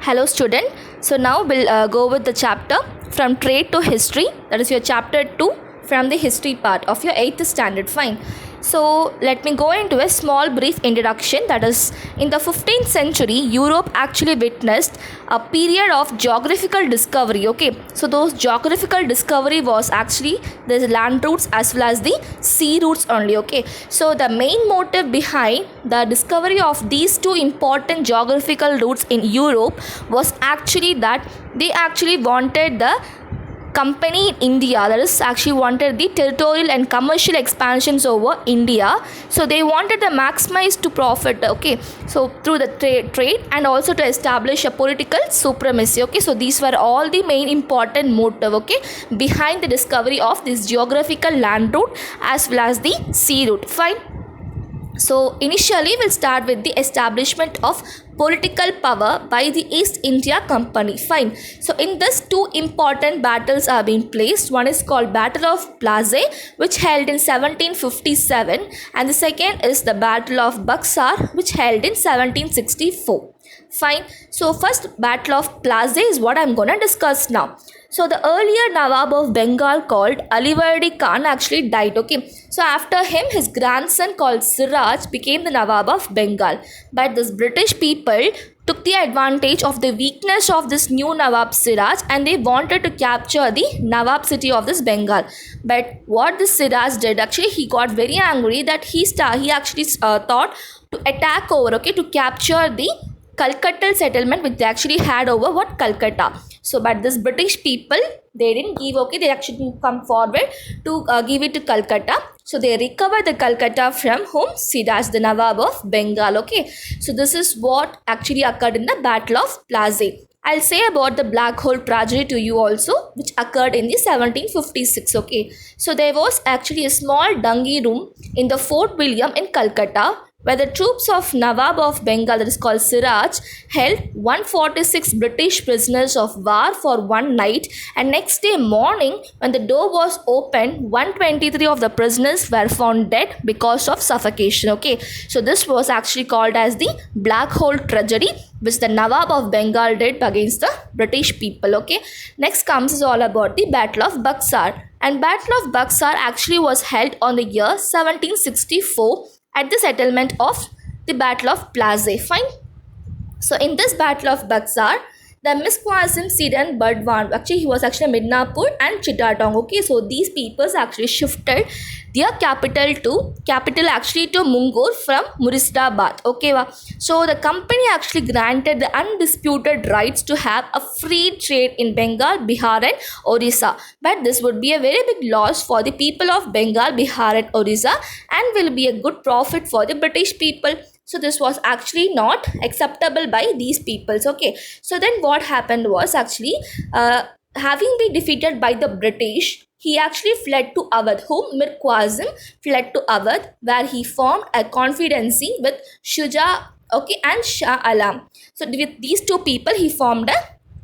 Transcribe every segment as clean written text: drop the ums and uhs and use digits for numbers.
Hello, student. So now we'll go with the chapter from trade to history. That is your chapter 2 from the history part of your 8th standard. Fine. So let me go into a small brief introduction. That is, in the 15th century, Europe actually witnessed a period of geographical discovery. Okay, so those geographical discovery was actually the land routes as well as the sea routes only. Okay, so the main motive behind the discovery of these two important geographical routes in Europe was actually that they actually wanted the company in India, that is actually wanted the territorial and commercial expansions over India. So they wanted to maximize to profit, okay, so through the trade and also to establish a political supremacy. Okay, so these were all the main important motive, okay, behind the discovery of this geographical land route as well as the sea route. Fine. So initially we'll start with the establishment of political power by the East India Company. Fine. So in this two important battles are being placed. One is called Battle of Plassey, which held in 1757, and the second is the Battle of Buxar, which held in 1764. Fine. So first Battle of Plassey is what I'm gonna discuss now. So the earlier Nawab of Bengal called Alivardi Khan actually died. Okay, so after him his grandson called Siraj became the Nawab of Bengal. But this British people took the advantage of the weakness of this new Nawab Siraj, and they wanted to capture the Nawab city of this Bengal. But what this Siraj did, actually he got very angry that he actually thought to attack over, okay, to capture the Calcutta settlement which they actually had over what Calcutta. So but this British people, they didn't give, okay, they actually didn't come forward to give it to Calcutta. So they recovered the Calcutta from whom? Siraj, the Nawab of Bengal. Okay, so this is what actually occurred in the Battle of Plassey. I'll say about the Black Hole tragedy to you also, which occurred in the 1756. Okay, so there was actually a small dungy room in the Fort William in Calcutta, where the troops of Nawab of Bengal, that is called Siraj, held 146 British prisoners of war for one night, and next day morning when the door was opened, 123 of the prisoners were found dead because of suffocation. Okay, so this was actually called as the Black Hole tragedy, which the Nawab of Bengal did against the British people. Okay, next comes is all about the Battle of Buxar, and Battle of Buxar actually was held on the year 1764 at the settlement of the Battle of Plassey. Fine. So in this Battle of Buxar, the Misquasim, Siran, Burdwan, actually he was actually Midnapur and Chittagong. Okay, so these peoples actually shifted their capital actually to Mungur from Murshidabad. Okay, so the company actually granted the undisputed rights to have a free trade in Bengal, Bihar and Orissa. But this would be a very big loss for the people of Bengal, Bihar and Orissa, and will be a good profit for the British people. So this was actually not acceptable by these peoples. Okay, so then what happened was actually having been defeated by the British, he actually fled to Awadh, whom Mir Quazim fled to Awadh, where he formed a confidency with Shuja, okay, and Shah Alam. So with these two people he formed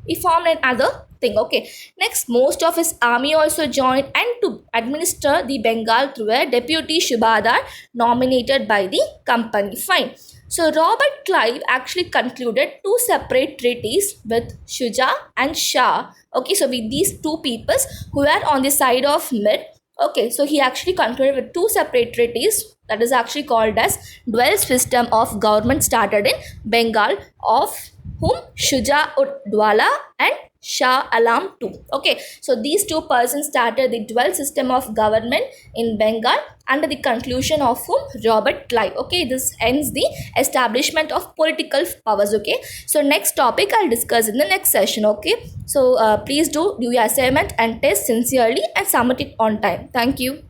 another thing. Okay, next most of his army also joined and to administer the Bengal through a deputy Shubadar nominated by the company. Fine. So Robert Clive actually concluded two separate treaties with Shuja and Shah. Okay, so with these two peoples who were on the side of Mir. Okay, so he actually concluded with two separate treaties, that is actually called as dual system of government started in Bengal, of whom Shuja ud Dawla and Shah Alam too. Okay, so these two persons started the dual system of government in Bengal under the conclusion of whom? Robert Clive. Okay, this ends the establishment of political powers. Okay, so next topic I'll discuss in the next session. Okay, so please do your assignment and test sincerely and submit it on time. Thank you.